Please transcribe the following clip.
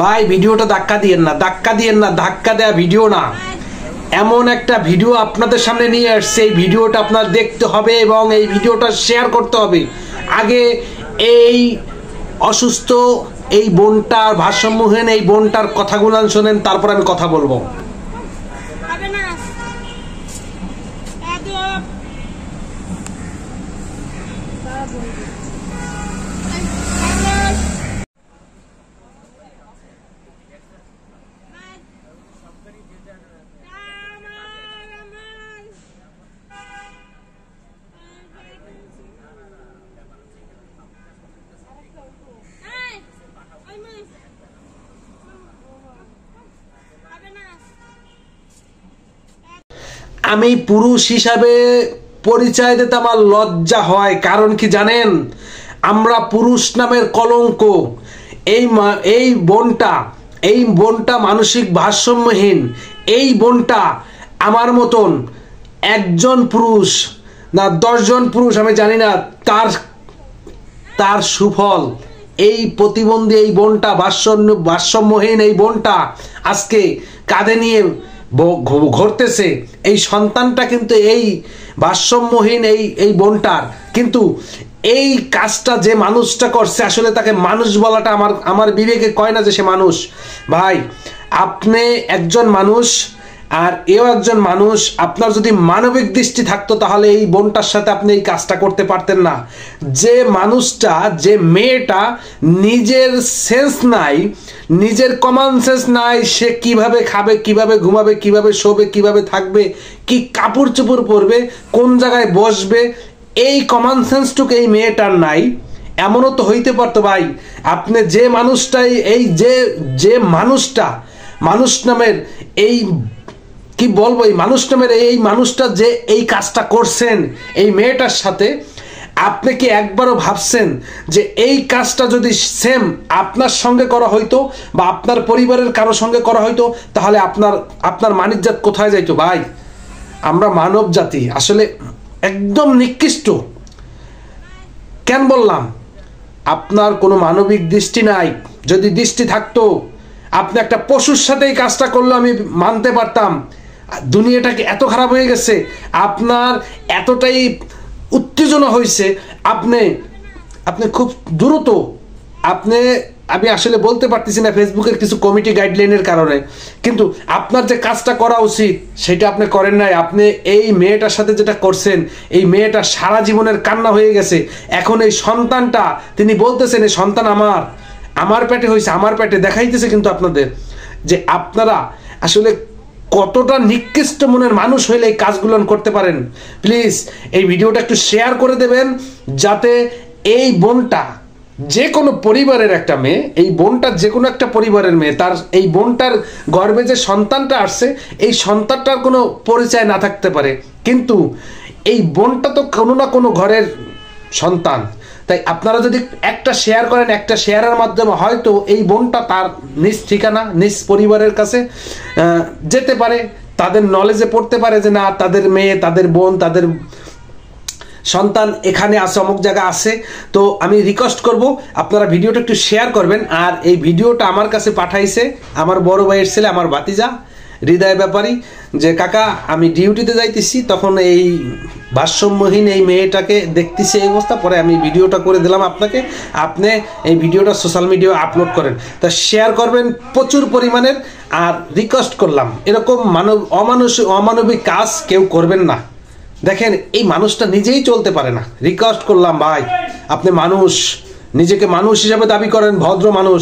ভাই ভিডিওটা ধাক্কা দিয়েন না, ধাক্কা দিয়েন না, ধাক্কা দেয়া ভিডিও না। এমন একটা ভিডিও আপনাদের সামনে নিয়ে আসছে, এই ভিডিওটা আপনার দেখতে হবে এবং এই ভিডিওটা শেয়ার করতে হবে। আগে এই অসুস্থ এই বোনটার, ভারসাম্যহীন এই বোনটার কথাগুলো শোনেন, তারপর আমি কথা বলবো। আমি পুরুষ হিসাবে পরিচয় দিতে আমার লজ্জা হয়, কারণ কি জানেন, আমরা পুরুষ নামের কলঙ্ক। এই বোনটা মানসিক ভারসাম্যহীন। এই বোনটা আমার মতন একজন পুরুষ না 10 জন পুরুষ, আমি জানি না, তার সুফল এই প্রতিবন্ধী এই বোনটা, ভারসাম্যহীন এই বোনটা আজকে কাঁধে নিয়ে ঘুরতেছে। এই সন্তানটা কিন্তু এই ভারসাম্যহীন এই বোনটার, কিন্তু এই কাজটা যে মানুষটা করছে আসলে তাকে মানুষ বলাটা আমার বিবেকে কয় না যে সে মানুষ। ভাই আপনি একজন মানুষ আর এও একজন মানুষ, আপনার যদি মানবিক দৃষ্টি থাকতো তাহলে এই বোনটার সাথে আপনি এই কাজটা করতে পারতেন না। যে মানুষটা, যে মেয়েটা নিজের সেন্স নাই, নিজের কমন সেন্স নাই, সে কিভাবে খাবে, কিভাবে ঘুমাবে, কিভাবে শোবে, কিভাবে থাকবে, কি কাপড় চোপড় পরবে, কোন জায়গায় বসবে, এই কমন সেন্সটুকু এই মেয়েটার নাই। এমনও তো হইতে পারতো ভাই, আপনি যে মানুষটাই যে মানুষটা মানুষ নামের এই কি বলবো, এই মানুষ নামের এই মানুষটা যে এই কাজটা করছেন এই মেয়েটার সাথে, আপনি কি একবারও ভাবছেন যে এই কাজটা যদি সেম আপনার সঙ্গে করা হইতো বা আপনার পরিবারের কারো সঙ্গে করা হইতো, তাহলে আপনার মানিজ্জাত কোথায় যাইতো? ভাই আমরা মানব জাতি আসলে একদম নিকৃষ্ট। কেন বললাম? আপনার কোনো মানবিক দৃষ্টি নাই। যদি দৃষ্টি থাকতো, আপনি একটা পশুর সাথে এই কাজটা করলে আমি মানতে পারতাম। দুনিয়াটাকে এত খারাপ হয়ে গেছে, আপনার এতটাই উত্তেজনা হয়েছে, আপনি খুব দ্রুত আমি আসলে বলতে পারতেছি না ফেসবুকের কিছু কমিটি গাইডলাইনের কারণে, কিন্তু আপনার যে কাজটা করা উচিত সেটা আপনি করেন নাই। আপনি এই মেয়েটার সাথে যেটা করছেন, এই মেয়েটা সারা জীবনের কান্না হয়ে গেছে। এখন এই সন্তানটা, তিনি বলতেছেন এই সন্তান আমার পেটে হয়েছে, আমার পেটে দেখাইতেছে কিন্তু আপনাদের যে আপনারা আসলে কতটা নিকৃষ্ট মনের মানুষ হইলে এই কাজগুলো করতে পারেন। প্লিজ এই ভিডিওটা একটু শেয়ার করে দেবেন, যাতে এই বোনটা, যে কোনো পরিবারের একটা মেয়ে, এই বোনটা যে কোনো একটা পরিবারের মেয়ে, তার এই বোনটার গর্ভে যে সন্তানটা আসছে, এই সন্তানটার কোনো পরিচয় না থাকতে পারে, কিন্তু এই বোনটা তো কোনো না কোনো ঘরের সন্তান। তাই আপনারা যদি একটা শেয়ার করেন, একটা শেয়ারের মাধ্যমে হয়তো এই বোনটা তার নিজ ঠিকানা, নিজ পরিবারের কাছে যেতে পারে, তাদের নলেজে পড়তে পারে যে না, তাদের মেয়ে, তাদের বোন, তাদের সন্তান এখানে আছে, অমুক জায়গা আছে। তো আমি রিকোয়েস্ট করব আপনারা ভিডিওটা একটু শেয়ার করবেন। আর এই ভিডিওটা আমার কাছে পাঠাইছে আমার বড় ভাইয়ের ছেলে, আমার ভাতিজা হৃদয় ব্যাপারী, যে কাকা আমি ডিউটিতে যাইতেছি, তখন এই ভারসাম্যহীন এই মেয়েটাকে দেখতেছি এই অবস্থা, পরে আমি ভিডিওটা করে দিলাম আপনাকে, আপনি এই ভিডিওটা সোশ্যাল মিডিয়ায় আপলোড করেন, তা শেয়ার করবেন প্রচুর পরিমাণের। আর রিকোয়েস্ট করলাম, এরকম অমানবিক কাজ কেউ করবেন না। দেখেন এই মানুষটা নিজেই চলতে পারে না, রিকোয়েস্ট করলাম ভাই, আপনি মানুষ, নিজেকে মানুষ হিসাবে দাবি করেন, ভদ্র মানুষ।